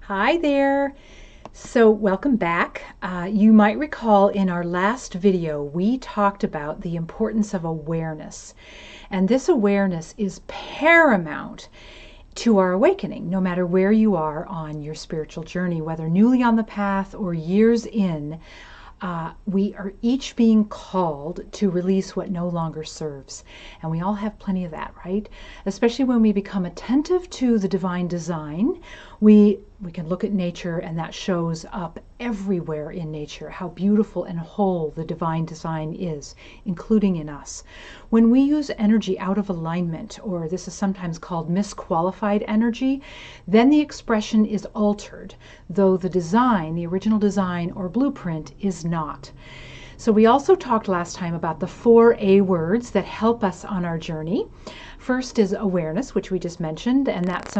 Hi there. So welcome back. You might recall in our last video we talked about the importance of awareness, and this awareness is paramount to our awakening, no matter where you are on your spiritual journey, whether newly on the path or years in. We are each being called to release what no longer serves. And we all have plenty of that, right? Especially when we become attentive to the divine design, we can look at nature, and that shows up everywhere in nature, how beautiful and whole the divine design is, including in us. When we use energy out of alignment, or this is sometimes called misqualified energy, then the expression is altered, though the design, the original design or blueprint, is not. So we also talked last time about the 4 A words that help us on our journey. First is awareness, which we just mentioned, and that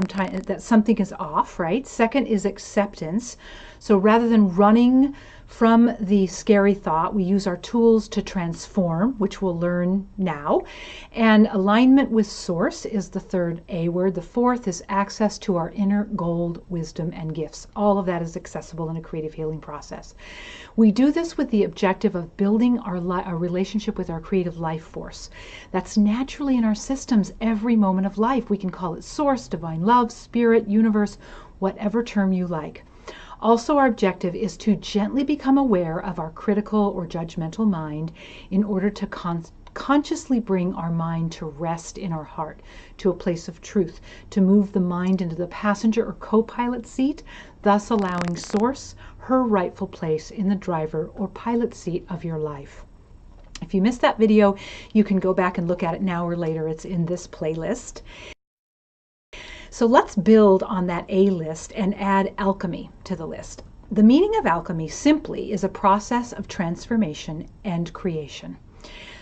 something is off, right? Second is acceptance. So rather than running from the scary thought, we use our tools to transform, which we'll learn now. And alignment with source is the 3rd A word. The 4th is access to our inner gold, wisdom, and gifts. All of that is accessible in a creative healing process. We do this with the objective of building our relationship with our creative life force. That's naturally in our systems every moment of life. We can call it source, divine love, spirit, universe, whatever term you like. Also, our objective is to gently become aware of our critical or judgmental mind in order to consciously bring our mind to rest in our heart, to a place of truth, to move the mind into the passenger or co-pilot seat, thus allowing source her rightful place in the driver or pilot seat of your life. If you missed that video, you can go back and look at it now or later. It's in this playlist. So let's build on that A list and add alchemy to the list. The meaning of alchemy simply is a process of transformation and creation.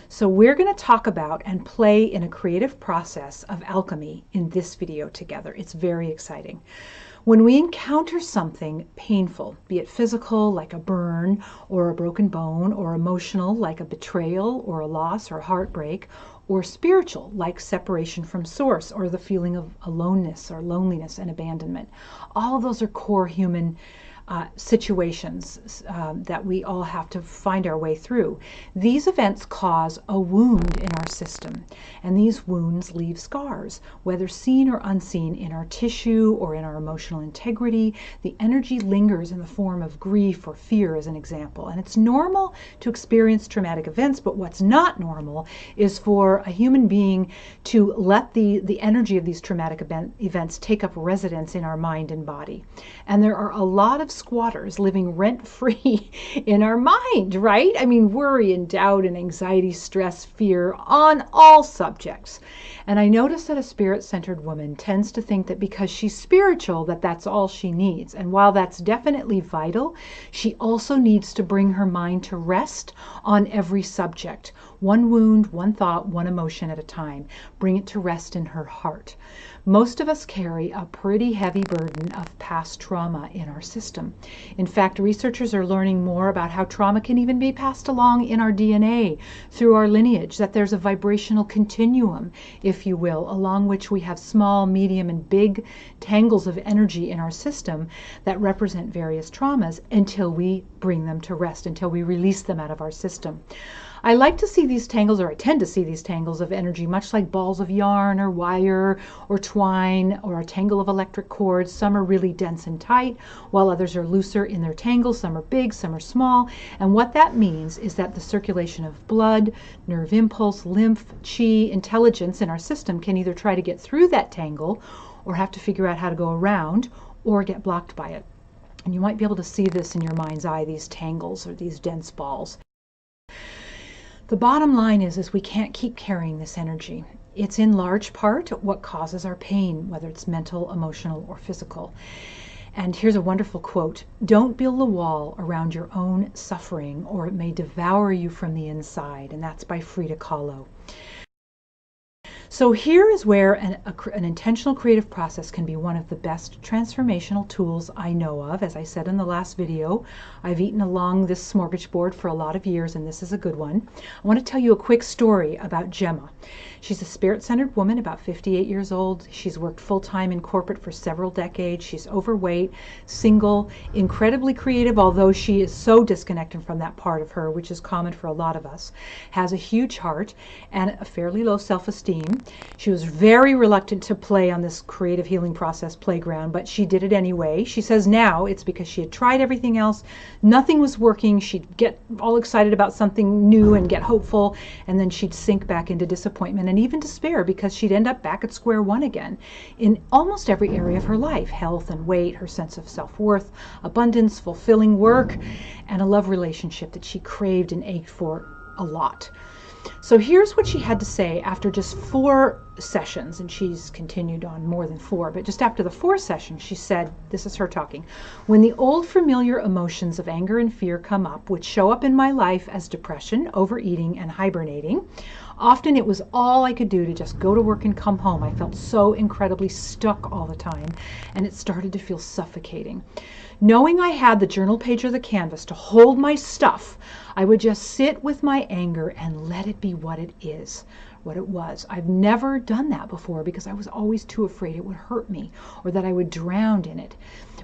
So we're going to talk about and play in a creative process of alchemy in this video together. It's very exciting. When we encounter something painful, be it physical, like a burn or a broken bone, or emotional, like a betrayal or a loss or heartbreak, or spiritual, like separation from source or the feeling of aloneness or loneliness and abandonment, all of those are core human situations that we all have to find our way through. These events cause a wound in our system, and these wounds leave scars, whether seen or unseen, in our tissue or in our emotional integrity. The energy lingers in the form of grief or fear, as an example. And it's normal to experience traumatic events, but what's not normal is for a human being to let the energy of these traumatic events take up residence in our mind and body. And there are a lot of squatters living rent-free in our mind, right? I mean, worry and doubt and anxiety, stress, fear on all subjects. And I notice that a spirit-centered woman tends to think that because she's spiritual, that that's all she needs. And while that's definitely vital, she also needs to bring her mind to rest on every subject. One wound, one thought, one emotion at a time. Bring it to rest in her heart. Most of us carry a pretty heavy burden of past trauma in our system. In fact, researchers are learning more about how trauma can even be passed along in our DNA through our lineage, that there's a vibrational continuum, if you will, along which we have small, medium, and big tangles of energy in our system that represent various traumas until we bring them to rest, until we release them out of our system. I like to see these tangles, or I tend to see these tangles of energy, much like balls of yarn or wire or twine or a tangle of electric cords. Some are really dense and tight, while others are looser in their tangles. Some are big, some are small. And what that means is that the circulation of blood, nerve impulse, lymph, chi, intelligence in our system can either try to get through that tangle or have to figure out how to go around or get blocked by it. And you might be able to see this in your mind's eye, these tangles or these dense balls. The bottom line is we can't keep carrying this energy. It's in large part what causes our pain, whether it's mental, emotional, or physical. And here's a wonderful quote: "Don't build a wall around your own suffering, or it may devour you from the inside." And that's by Frida Kahlo. So here is where an intentional creative process can be one of the best transformational tools I know of. As I said in the last video, I've eaten along this smorgasbord for a lot of years, and this is a good one. I want to tell you a quick story about Gemma. She's a spirit-centered woman, about 58 years old. She's worked full-time in corporate for several decades. She's overweight, single, incredibly creative, although she is so disconnected from that part of her, which is common for a lot of us. Has a huge heart and a fairly low self-esteem. She was very reluctant to play on this creative healing process playground, but she did it anyway. She says now it's because she had tried everything else. Nothing was working. She'd get all excited about something new and get hopeful, and then she'd sink back into disappointment and even despair because she'd end up back at square one again in almost every area of her life: health and weight, her sense of self-worth, abundance, fulfilling work, and a love relationship that she craved and ached for a lot. So here's what she had to say after just 4 sessions, and she's continued on more than 4, but just after the 4th session, she said, this is her talking, "When the old familiar emotions of anger and fear come up, which show up in my life as depression, overeating, and hibernating, often it was all I could do to just go to work and come home. I felt so incredibly stuck all the time, and it started to feel suffocating. Knowing I had the journal page or the canvas to hold my stuff, I would just sit with my anger and let it be what it is, what it was. I've never done that before because I was always too afraid it would hurt me or that I would drown in it.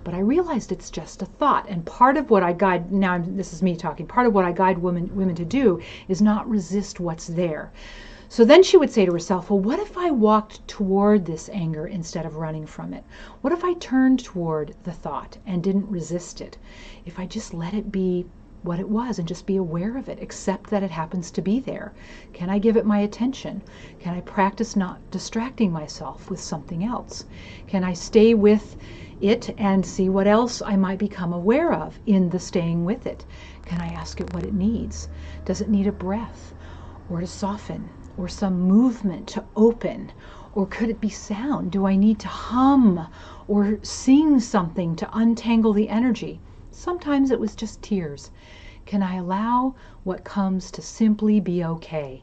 But I realized it's just a thought, and part of what I guide, now this is me talking, part of what I guide women to do is not resist what's there. So then she would say to herself, well, what if I walked toward this anger instead of running from it? What if I turned toward the thought and didn't resist it? If I just let it be what it was and just be aware of it, accept that it happens to be there. Can I give it my attention? Can I practice not distracting myself with something else? Can I stay with it and see what else I might become aware of in the staying with it? Can I ask it what it needs? Does it need a breath or to soften or some movement to open? Or could it be sound? Do I need to hum or sing something to untangle the energy? Sometimes it was just tears. Can I allow what comes to simply be okay?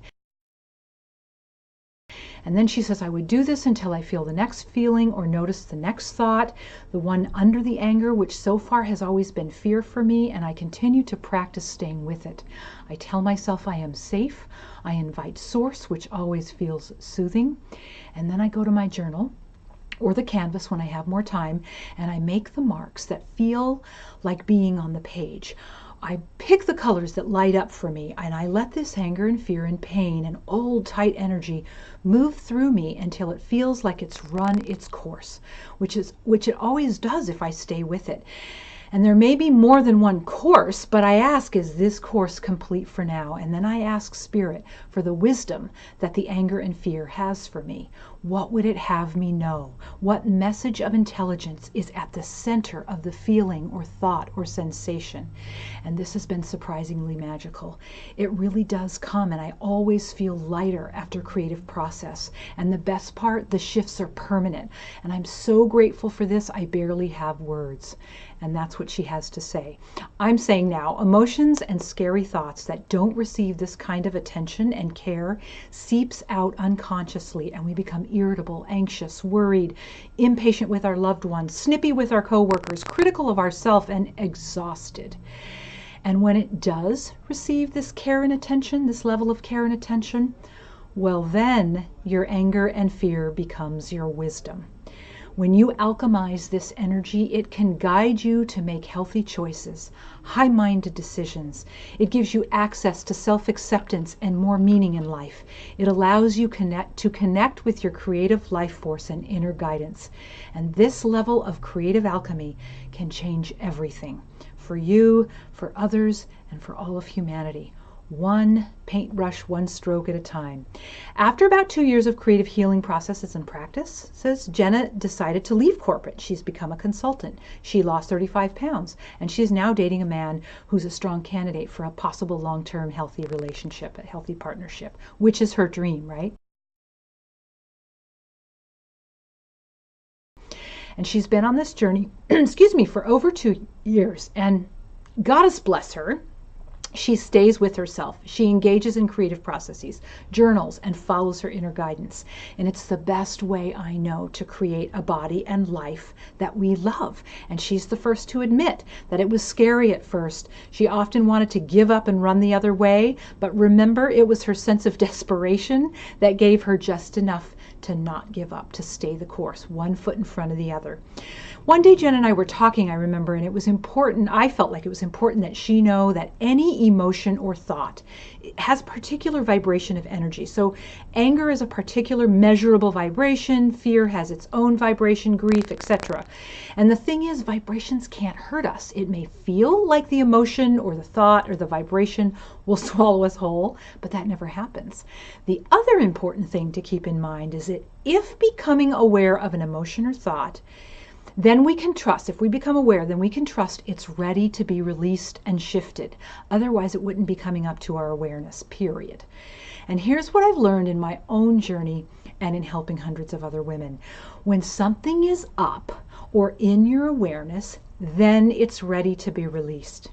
And then she says, I would do this until I feel the next feeling or notice the next thought, the one under the anger, which so far has always been fear for me, and I continue to practice staying with it. I tell myself I am safe. I invite source, which always feels soothing. And then I go to my journal or the canvas when I have more time, and I make the marks that feel like being on the page. I pick the colors that light up for me, and I let this anger and fear and pain and old tight energy move through me until it feels like it's run its course, which it always does if I stay with it. And there may be more than one course, but I ask, is this course complete for now? And then I ask Spirit for the wisdom that the anger and fear has for me. What would it have me know? What message of intelligence is at the center of the feeling or thought or sensation? And this has been surprisingly magical. It really does come, and I always feel lighter after creative process. And the best part, the shifts are permanent. And I'm so grateful for this, I barely have words. And that's what she has to say. I'm saying now, emotions and scary thoughts that don't receive this kind of attention and care seeps out unconsciously, and we become irritable, anxious, worried, impatient with our loved ones, snippy with our coworkers, critical of ourselves, and exhausted. And when it does receive this care and attention, this level of care and attention, well then your anger and fear becomes your wisdom. When you alchemize this energy, it can guide you to make healthy choices, high-minded decisions. It gives you access to self-acceptance and more meaning in life. It allows you to connect with your creative life force and inner guidance. And this level of creative alchemy can change everything for you, for others, and for all of humanity. One paintbrush, one stroke at a time. After about 2 years of creative healing processes and practice, says Jenna decided to leave corporate. She's become a consultant. She lost 35 pounds, and she's now dating a man who's a strong candidate for a possible long-term healthy relationship, a healthy partnership, which is her dream, right? And she's been on this journey, excuse me, for over 2 years. And goddess bless her, She stays with herself. She engages in creative processes, journals, and follows her inner guidance. And it's the best way I know to create a body and life that we love. And she's the first to admit that it was scary at first. She often wanted to give up and run the other way. But remember, it was her sense of desperation that gave her just enough to not give up, to stay the course, one foot in front of the other. One day Jen and I were talking, I remember, and it was important, I felt like it was important that she know that any emotion or thought has particular vibration of energy. So anger is a particular measurable vibration, fear has its own vibration, grief, etc. And the thing is, vibrations can't hurt us. It may feel like the emotion or the thought or the vibration will swallow us whole, but that never happens. The other important thing to keep in mind is that if becoming aware of an emotion or thought, then we can trust, if we become aware, then we can trust it's ready to be released and shifted. Otherwise, it wouldn't be coming up to our awareness, period. And here's what I've learned in my own journey and in helping hundreds of other women. When something is up or in your awareness, then it's ready to be released.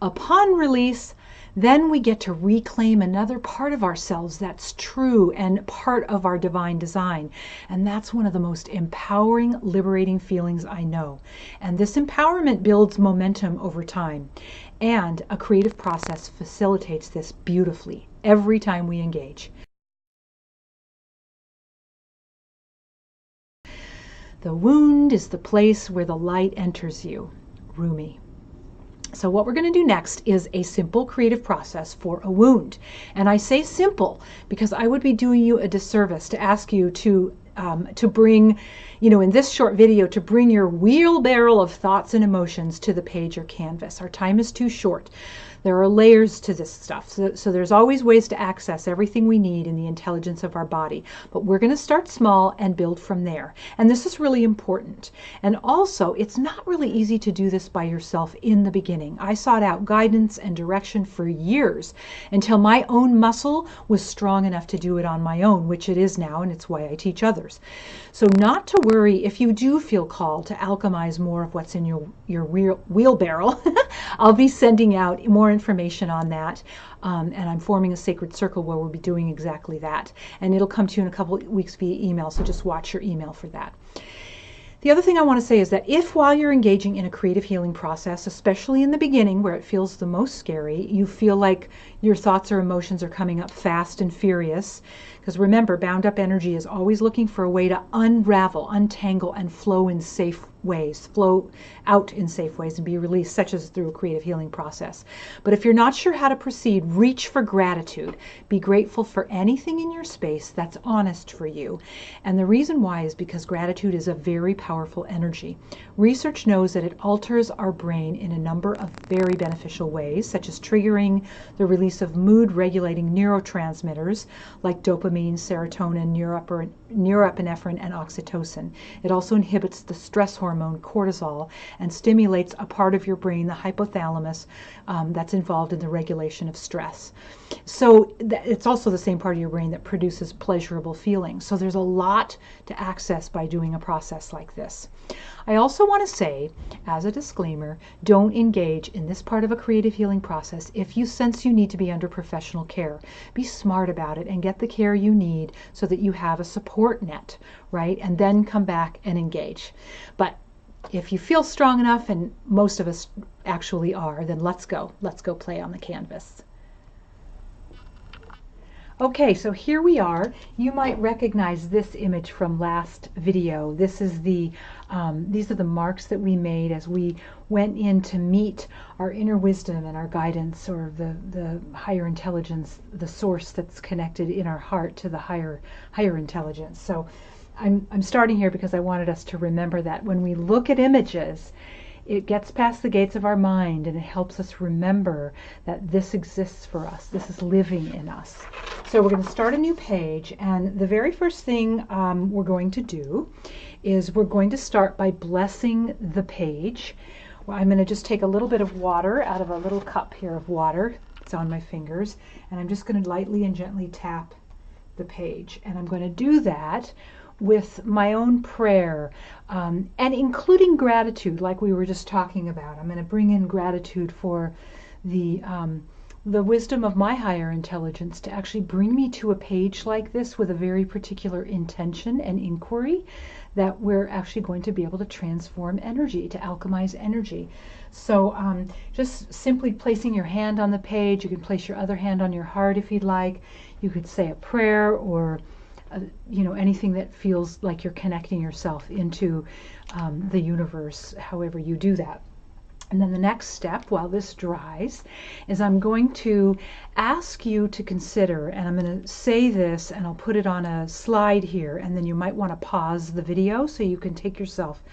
Upon release, then we get to reclaim another part of ourselves that's true and part of our divine design. And that's one of the most empowering, liberating feelings I know. And this empowerment builds momentum over time. And a creative process facilitates this beautifully every time we engage. The wound is the place where the light enters you. Rumi. So what we're going to do next is a simple creative process for a wound. And I say simple because I would be doing you a disservice to ask you to bring, in this short video, to bring your wheelbarrow of thoughts and emotions to the page or canvas. Our time is too short. There are layers to this stuff. So there's always ways to access everything we need in the intelligence of our body. But we're going to start small and build from there. And this is really important. And also, it's not really easy to do this by yourself in the beginning. I sought out guidance and direction for years until my own muscle was strong enough to do it on my own, which it is now, and it's why I teach others. So not to worry if you do feel called to alchemize more of what's in your wheelbarrow. I'll be sending out more information on that, and I'm forming a sacred circle where we'll be doing exactly that. And it'll come to you in a couple of weeks via email, so just watch your email for that. The other thing I want to say is that if while you're engaging in a creative healing process, especially in the beginning where it feels the most scary, you feel like your thoughts or emotions are coming up fast and furious, because remember, bound up energy is always looking for a way to unravel, untangle, and flow in safe ways, flow out in safe ways and be released, such as through a creative healing process. But if you're not sure how to proceed, reach for gratitude. Be grateful for anything in your space that's honest for you. And the reason why is because gratitude is a very powerful energy. Research knows that it alters our brain in a number of very beneficial ways, such as triggering the release of mood-regulating neurotransmitters like dopamine, serotonin, norepinephrine, and oxytocin. It also inhibits the stress hormone cortisol and stimulates a part of your brain, the hypothalamus, that's involved in the regulation of stress. So it's also the same part of your brain that produces pleasurable feelings. So there's a lot to access by doing a process like this. I also want to say, as a disclaimer, don't engage in this part of a creative healing process if you sense you need to be under professional care. Be smart about it and get the care you need so that you have a support net, right? And then come back and engage. But if you feel strong enough, and most of us actually are, then let's go. Let's go play on the canvas. Okay, so here we are. You might recognize this image from last video. This is these are the marks that we made as we went in to meet our inner wisdom and our guidance, or the higher intelligence, the source that's connected in our heart to the higher intelligence. So I'm starting here because I wanted us to remember that when we look at images, it gets past the gates of our mind and it helps us remember that this exists for us. This is living in us. So we're going to start a new page, and the very first thing we're going to do is we're going to start by blessing the page. Well, I'm going to just take a little bit of water out of a little cup here of water. It's on my fingers, and I'm just going to lightly and gently tap the page. And I'm going to do that with my own prayer, and including gratitude, like we were just talking about. I'm going to bring in gratitude for the the wisdom of my higher intelligence to actually bring me to a page like this with a very particular intention and inquiry, that we're actually going to be able to transform energy, to alchemize energy. So just simply placing your hand on the page, you can place your other hand on your heart if you'd like. You could say a prayer or anything that feels like you're connecting yourself into the universe, however you do that. And then the next step, while this dries, is I'm going to ask you to consider, and I'm going to say this and I'll put it on a slide here, and then you might want to pause the video so you can take yourself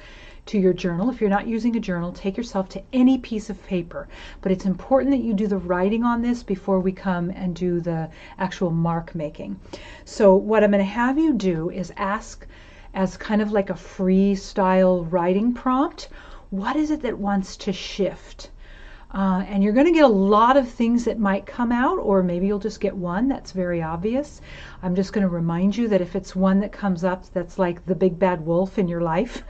to your journal. If you're not using a journal, take yourself to any piece of paper. But it's important that you do the writing on this before we come and do the actual mark making. So what I'm going to have you do is ask, as kind of like a freestyle writing prompt, what is it that wants to shift? And you're going to get a lot of things that might come out, or maybe you'll just get one that's very obvious. I'm just going to remind you that if it's one that comes up that's like the big bad wolf in your life,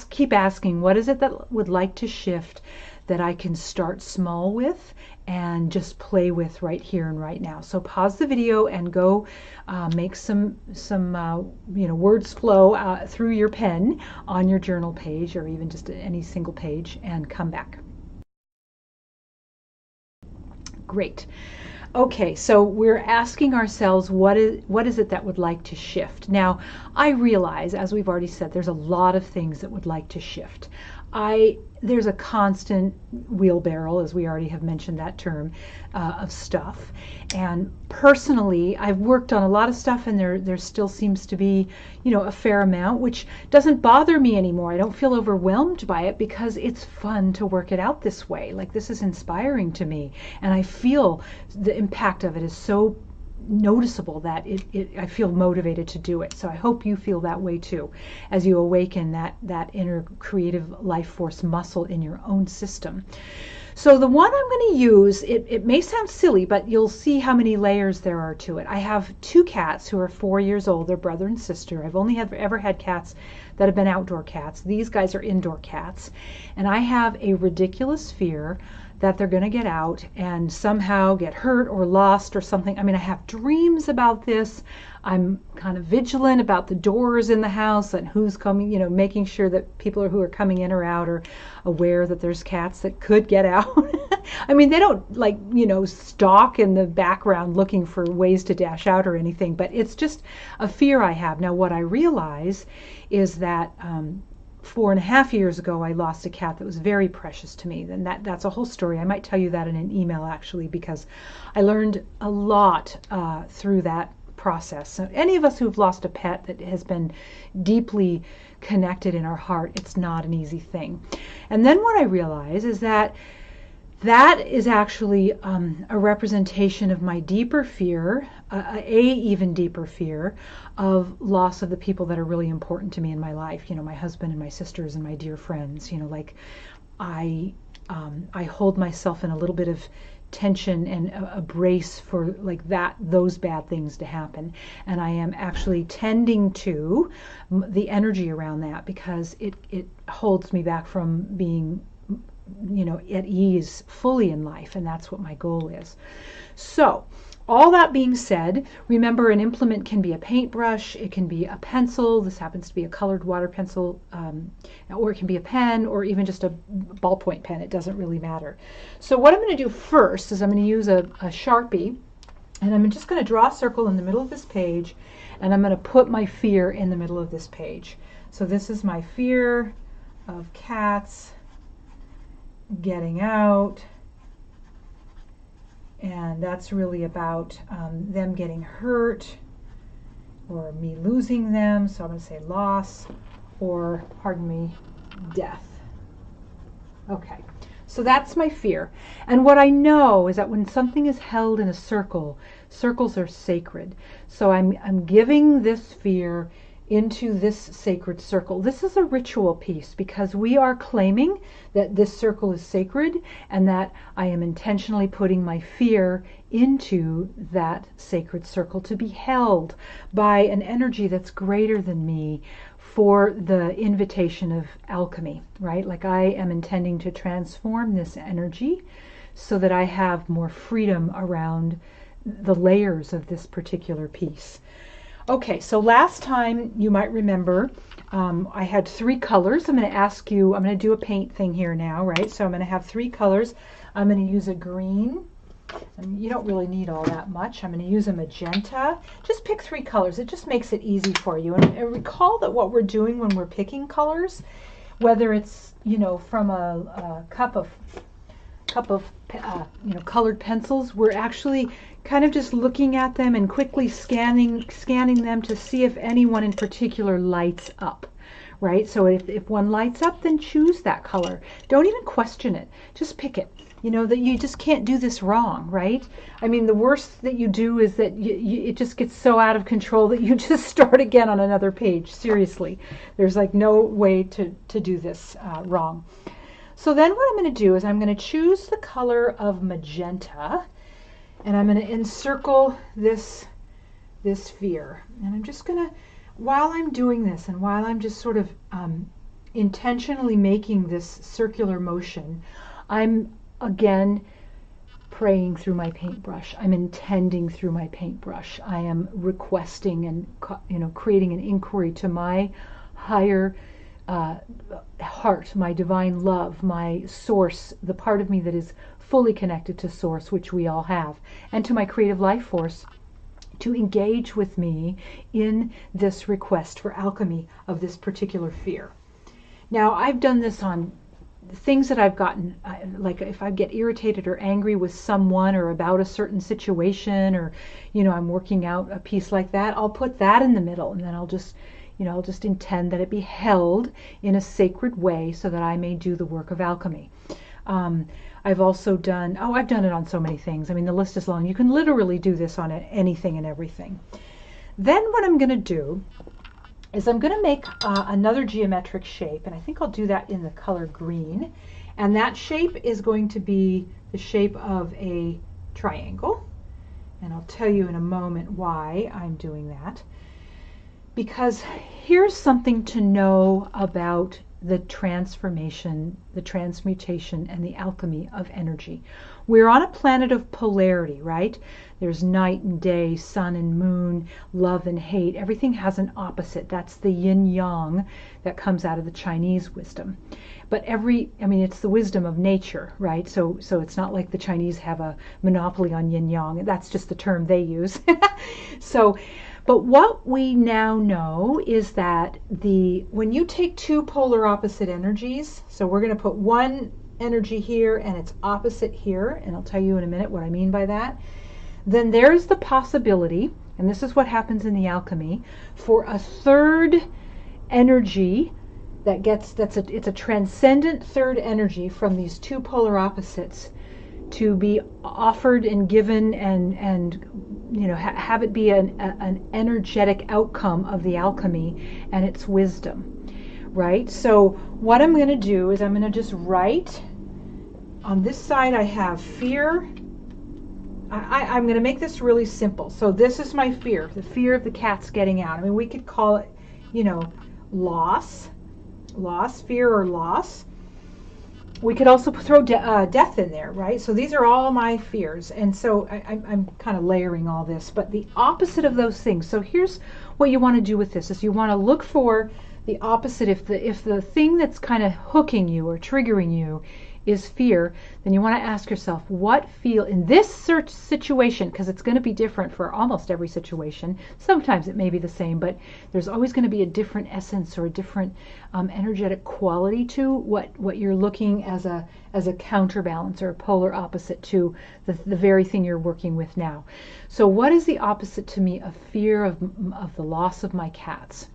keep asking, what is it that would like to shift that I can start small with and just play with right here and right now. So pause the video and go make some words flow through your pen on your journal page, or even just any single page, and come back. Great. Okay, so we're asking ourselves, what is it that would like to shift? Now, I realize, as we've already said, there's a lot of things that would like to shift. There's a constant wheelbarrow, as we already have mentioned that term, of stuff. And personally, I've worked on a lot of stuff, and there still seems to be, a fair amount, which doesn't bother me anymore. I don't feel overwhelmed by it because it's fun to work it out this way. Like, this is inspiring to me, and I feel the impact of it is so noticeable that I feel motivated to do it. So I hope you feel that way too, as you awaken that inner creative life force muscle in your own system. So the one I'm going to use, it may sound silly, but you'll see how many layers there are to it. I have two cats who are 4 years old. They're brother and sister. I've only ever had cats that have been outdoor cats. These guys are indoor cats. And I have a ridiculous fear that they're going to get out and somehow get hurt or lost or something. I mean, I have dreams about this. I'm kind of vigilant about the doors in the house and who's coming, making sure that people who are coming in or out are aware that there's cats that could get out. I mean, they don't stalk in the background looking for ways to dash out or anything, but it's just a fear I have. Now, what I realize is that 4.5 years ago, I lost a cat that was very precious to me. And that's a whole story. I might tell you that in an email, actually, because I learned a lot through that process. So any of us who've lost a pet that has been deeply connected in our heart, it's not an easy thing. And then what I realize is that is actually a representation of my deeper fear, even deeper fear of loss of the people that are really important to me in my life. My husband and my sisters and my dear friends. I hold myself in a little bit of tension and a brace for those bad things to happen, and I am actually tending to the energy around that because it holds me back from being at ease fully in life, and that's what my goal is. So all that being said, remember, an implement can be a paintbrush, it can be a pencil, this happens to be a colored water pencil, or it can be a pen, or even just a ballpoint pen. It doesn't really matter. So what I'm going to do first is I'm going to use a Sharpie, and I'm just going to draw a circle in the middle of this page, and I'm going to put my fear in the middle of this page. So this is my fear of cats getting out, and that's really about them getting hurt or me losing them. So I'm going to say loss, or pardon me, death. Okay, so that's my fear. And what I know is that when something is held in a circle, circles are sacred. So I'm giving this fear into this sacred circle. This is a ritual piece because we are claiming that this circle is sacred and that I am intentionally putting my fear into that sacred circle to be held by an energy that's greater than me for the invitation of alchemy, right? Like, I am intending to transform this energy so that I have more freedom around the layers of this particular piece. Okay, so last time you might remember I had 3 colors. I'm going to ask you, I'm going to do a paint thing here now, right? So I'm going to have 3 colors. I'm going to use a green, and you don't really need all that much. I'm going to use a magenta. Just pick 3 colors. It just makes it easy for you. And recall that what we're doing when we're picking colors, whether it's, you know, from a cup of you know, colored pencils, we're actually kind of just looking at them and quickly scanning them to see if anyone in particular lights up, right? So if one lights up, then choose that color. Don't even question it. Just pick it. You know that you just can't do this wrong, right? I mean, the worst that you do is that it just gets so out of control that you just start again on another page. Seriously, there's like no way to do this wrong. So then what I'm going to do is I'm going to choose the color of magenta, and I'm going to encircle this sphere. And I'm just going to, while I'm doing this and while I'm just sort of intentionally making this circular motion, I'm again praying through my paintbrush. I'm intending through my paintbrush. I am requesting and, you know, creating an inquiry to my higher heart, my divine love, my source, the part of me that is fully connected to source, which we all have, and to my creative life force, to engage with me in this request for alchemy of this particular fear. Now, I've done this on things that I've gotten, like if I get irritated or angry with someone or about a certain situation, or, you know, I'm working out a piece like that, I'll put that in the middle, and then I'll just, you know, I'll just intend that it be held in a sacred way so that I may do the work of alchemy. I've also done, I've done it on so many things. I mean, the list is long. You can literally do this on anything and everything. Then what I'm going to do is I'm going to make another geometric shape, and I think I'll do that in the color green. And that shape is going to be the shape of a triangle. And I'll tell you in a moment why I'm doing that. Because here's something to know about the transformation, the transmutation, and the alchemy of energy. We're on a planet of polarity, right? There's night and day, sun and moon, love and hate. Everything has an opposite. That's the yin-yang that comes out of the Chinese wisdom. But I mean, it's the wisdom of nature, right? So it's not like the Chinese have a monopoly on yin-yang. That's just the term they use. But what we now know is that when you take 2 polar opposite energies, so we're going to put one energy here and its opposite here, and I'll tell you in a minute what I mean by that, then there's the possibility, and this is what happens in the alchemy, for a third energy it's a transcendent third energy from these 2 polar opposites to be offered and given, and you know, have it be an energetic outcome of the alchemy and its wisdom, right? So what I'm going to do is I'm going to just write on this side. I have fear. I'm going to make this really simple. So this is my fear, the fear of the cats getting out. I mean, we could call it, you know, fear or loss. We could also throw death in there, right? So these are all my fears. And so I'm kind of layering all this. But the opposite of those things. So here's what you want to do with this, is you want to look for the opposite. If the thing that's kind of hooking you or triggering you is fear, then you want to ask yourself, what feel in this situation, because it's going to be different for almost every situation. Sometimes it may be the same, but there's always going to be a different essence or a different energetic quality to what you're looking as a counterbalance or a polar opposite to the very thing you're working with now. So what is the opposite to me of fear of the loss of my cats?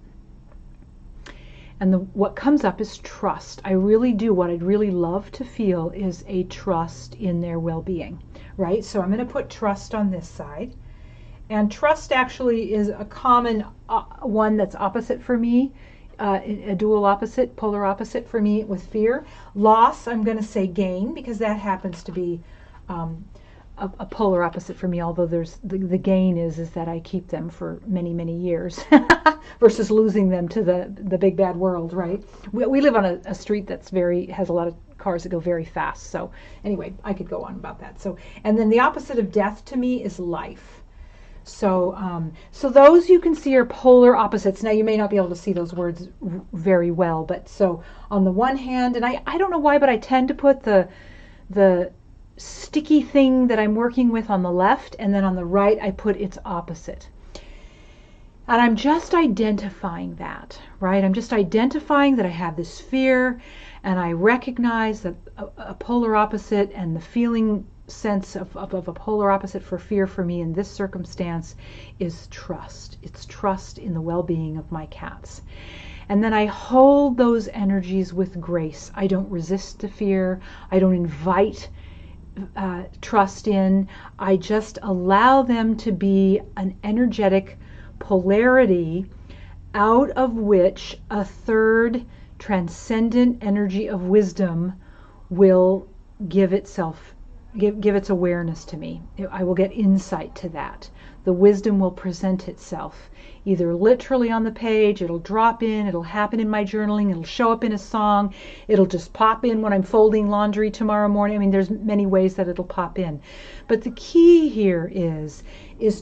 And what comes up is trust. I really do. What I'd really love to feel is a trust in their well-being, right? So I'm going to put trust on this side. And trust actually is a common one that's opposite for me, a dual opposite, polar opposite for me with fear. Loss, I'm going to say gain, because that happens to be a polar opposite for me, although there's the gain is that I keep them for many, many years versus losing them to the big bad world, right? We live on a street that's has a lot of cars that go very fast. So anyway, I could go on about that. So, and then the opposite of death to me is life. So, so those you can see are polar opposites. Now you may not be able to see those words very well, but so on the one hand, and I don't know why, but I tend to put the sticky thing that I'm working with on the left, and then on the right I put its opposite. And I'm just identifying that, right? I'm just identifying that I have this fear, and I recognize that a polar opposite and the feeling sense of a polar opposite for fear for me in this circumstance is trust. It's trust in the well-being of my cats. And then I hold those energies with grace. I don't resist the fear. I don't invite trust in. I just allow them to be an energetic polarity out of which a third transcendent energy of wisdom will give itself, give its awareness to me. I will get insight to that. The wisdom will present itself, either literally on the page, it'll drop in, it'll happen in my journaling, it'll show up in a song, it'll just pop in when I'm folding laundry tomorrow morning. I mean, there's many ways that it'll pop in. But the key here is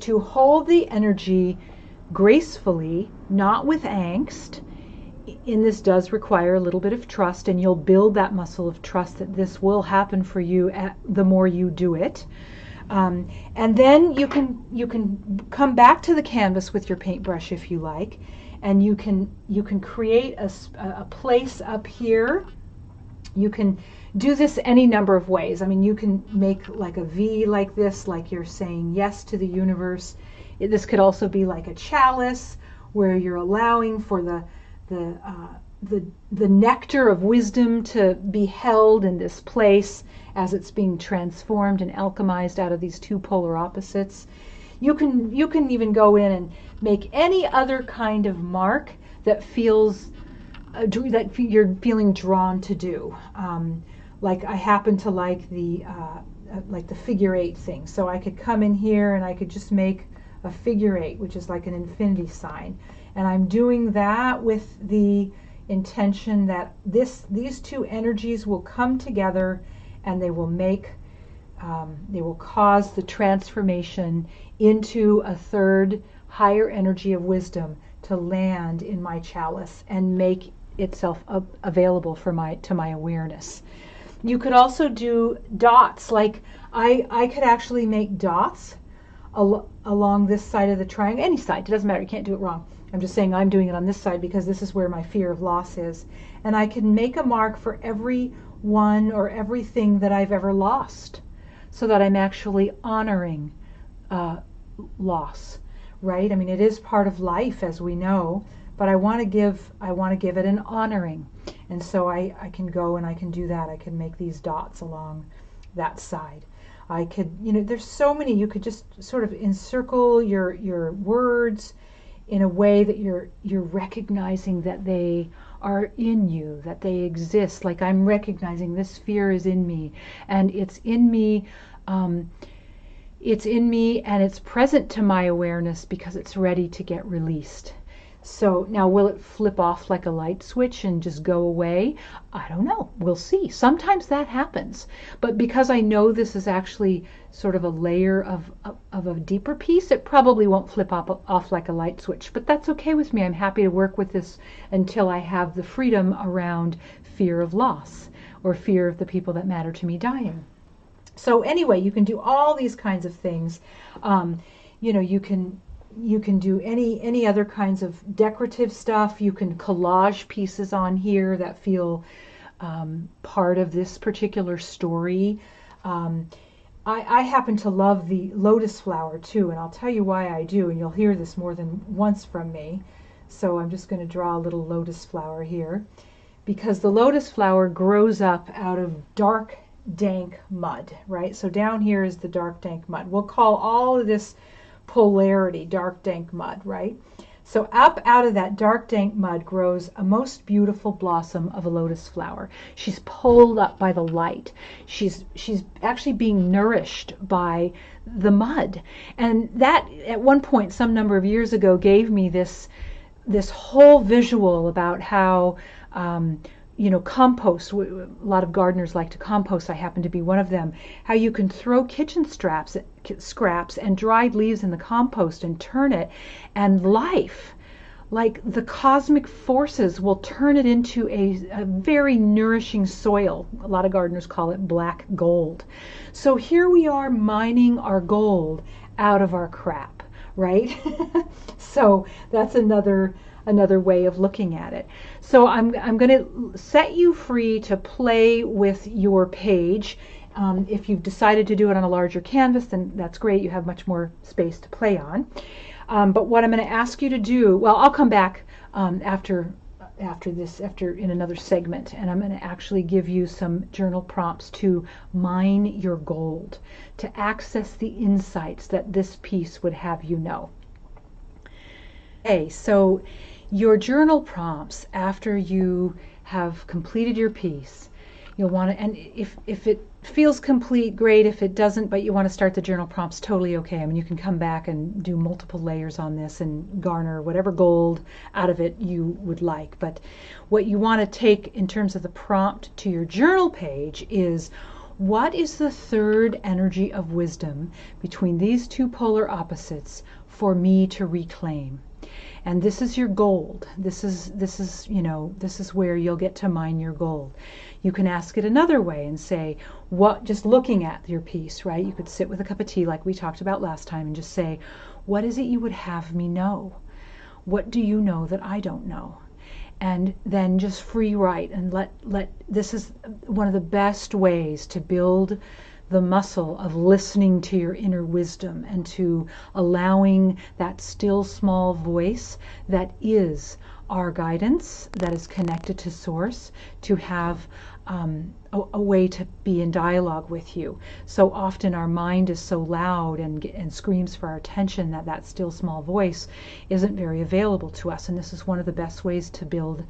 to hold the energy gracefully, not with angst. And this does require a little bit of trust, and you'll build that muscle of trust that this will happen for you the more you do it. And then you can come back to the canvas with your paintbrush if you like, and you can create a place up here. You can do this any number of ways. I mean, you can make like a V like this, like you're saying yes to the universe. This could also be like a chalice where you're allowing for the nectar of wisdom to be held in this place as it's being transformed and alchemized out of these two polar opposites. You can even go in and make any other kind of mark that feels that you're feeling drawn to do. Like I happen to like the figure eight thing, so I could come in here and I could just make a figure eight, which is like an infinity sign, and I'm doing that with the intention that these two energies will come together and they will cause the transformation into a third higher energy of wisdom to land in my chalice and make itself available to my awareness. You could also do dots, like I could actually make dots along this side of the triangle, any side, it doesn't matter, you can't do it wrong. I'm just saying I'm doing it on this side because this is where my fear of loss is. And I can make a mark for every one or everything that I've ever lost, so that I'm actually honoring loss, right? I mean, it is part of life, as we know, but I want to give it an honoring. And so I can go and I can do that. I can make these dots along that side. I could, there's so many, you could just sort of encircle your words in a way that you're recognizing that they are in you, that they exist. Like I'm recognizing this fear is in me, and it's in me, and it's present to my awareness because it's ready to get released. So now, will it flip off like a light switch and just go away? I don't know. We'll see. Sometimes that happens. But because I know this is actually sort of a layer of a deeper piece, it probably won't flip off like a light switch. But that's okay with me. I'm happy to work with this until I have the freedom around fear of loss or fear of the people that matter to me dying. So anyway, you can do all these kinds of things. You can do any other kinds of decorative stuff. You can collage pieces on here that feel part of this particular story. I happen to love the lotus flower too, and I'll tell you why I do, and you'll hear this more than once from me. So I'm just going to draw a little lotus flower here, because the lotus flower grows up out of dark, dank mud, right? So down here is the dark, dank mud. We'll call all of this polarity dark, dank mud, right? So up out of that dark, dank mud grows a most beautiful blossom of a lotus flower. She's pulled up by the light. She's actually being nourished by the mud. And that, at one point, some number of years ago, gave me this whole visual about how compost. A lot of gardeners like to compost. I happen to be one of them. How you can throw kitchen scraps and dried leaves in the compost and turn it, and life, like the cosmic forces, will turn it into a very nourishing soil. A lot of gardeners call it black gold. So here we are mining our gold out of our crap, right? So that's another way of looking at it. So I'm going to set you free to play with your page. If you've decided to do it on a larger canvas, then that's great. You have much more space to play on. But what I'm going to ask you to do, well, I'll come back after in another segment, and I'm going to actually give you some journal prompts to mine your gold, to access the insights that this piece would have you know. Okay, so your journal prompts, after you have completed your piece, you'll want to, and if it feels complete, great. If it doesn't, but you want to start the journal prompts, totally okay. I mean, you can come back and do multiple layers on this and garner whatever gold out of it you would like. But what you want to take in terms of the prompt to your journal page is, what is the third energy of wisdom between these two polar opposites for me to reclaim? And this is your gold. This is where you'll get to mine your gold. You can ask it another way and say, just looking at your piece, right? You could sit with a cup of tea like we talked about last time and just say, what is it you would have me know? What do you know that I don't know? And then just free write and this is one of the best ways to build the muscle of listening to your inner wisdom and to allowing that still small voice that is our guidance, that is connected to source, to have a way to be in dialogue with you. So often our mind is so loud and screams for our attention that still small voice isn't very available to us. And this is one of the best ways to build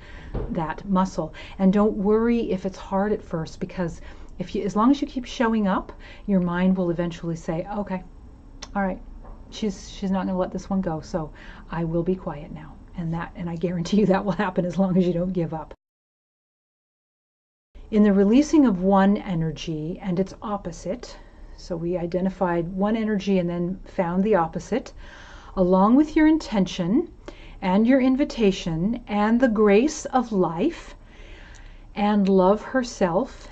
that muscle. And don't worry if it's hard at first, because as long as you keep showing up, your mind will eventually say, okay, all right, she's not going to let this one go, so I will be quiet now. And I guarantee you that will happen as long as you don't give up. In the releasing of one energy and its opposite, so we identified one energy and then found the opposite, along with your intention and your invitation and the grace of life and love herself,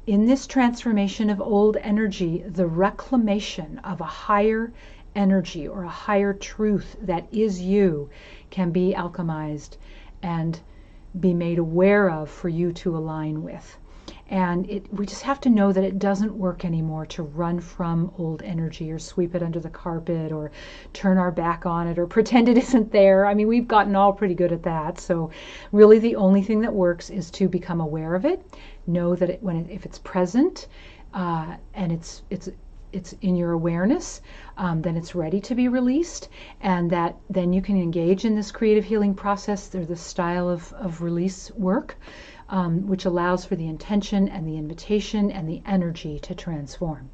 in this transformation of old energy, the reclamation of a higher energy or a higher truth that is you can be alchemized and be made aware of for you to align with. And we just have to know that it doesn't work anymore to run from old energy or sweep it under the carpet or turn our back on it or pretend it isn't there. I mean, we've gotten all pretty good at that. So really the only thing that works is to become aware of it, know that if it's present and it's in your awareness, then it's ready to be released, and that then you can engage in this creative healing process or this style of release work, which allows for the intention and the invitation and the energy to transform.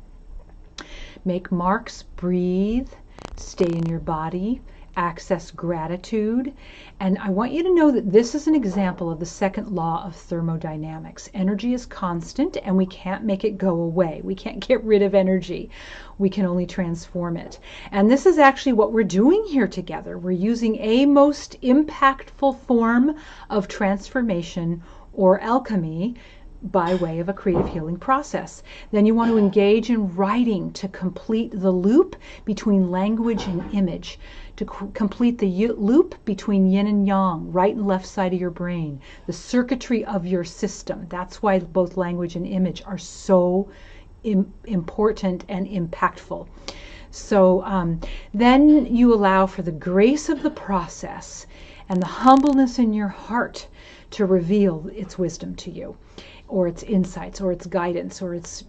Make marks, breathe, stay in your body, access gratitude. And I want you to know that this is an example of the second law of thermodynamics. Energy is constant and we can't make it go away. We can't get rid of energy. We can only transform it. And this is actually what we're doing here together. We're using a most impactful form of transformation or alchemy by way of a creative healing process. Then you want to engage in writing to complete the loop between language and image, to complete the loop between yin and yang, right and left side of your brain, the circuitry of your system. That's why both language and image are so important and impactful. So then you allow for the grace of the process and the humbleness in your heart to reveal its wisdom to you, or its insights, or its guidance, or its,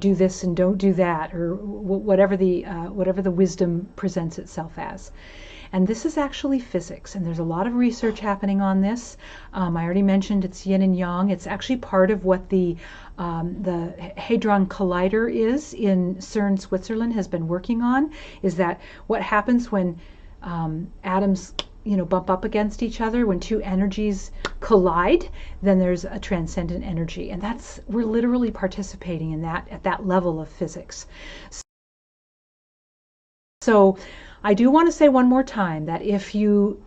do this and don't do that, or whatever the wisdom presents itself as. And this is actually physics, and there's a lot of research happening on this. I already mentioned it's yin and yang. It's actually part of what the Hadron Collider is in CERN, Switzerland, has been working on, is that what happens when atoms bump up against each other, when two energies collide, then there's a transcendent energy, and we're literally participating in that at that level of physics. So I do want to say one more time that if you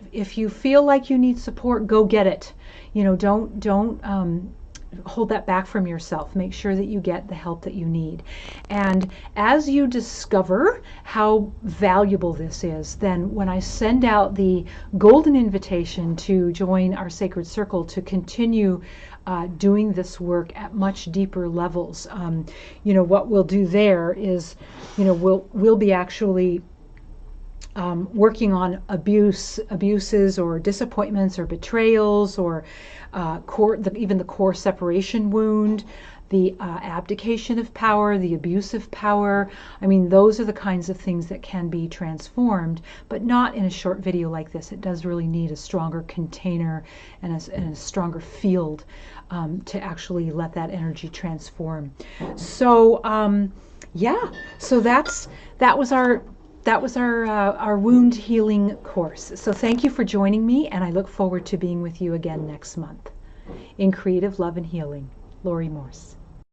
feel like you need support, go get it. Don't hold that back from yourself. Make sure that you get the help that you need. And as you discover how valuable this is, then when I send out the golden invitation to join our sacred circle to continue doing this work at much deeper levels, what we'll do there is, we'll be actually working on abuses or disappointments or betrayals, or even the core separation wound, the abdication of power, the abuse of power. I mean, those are the kinds of things that can be transformed, but not in a short video like this. It does really need a stronger container and a stronger field to actually let that energy transform. So yeah, so that was our wound healing course. So thank you for joining me, and I look forward to being with you again next month. In creative love and healing, Laurie Morse.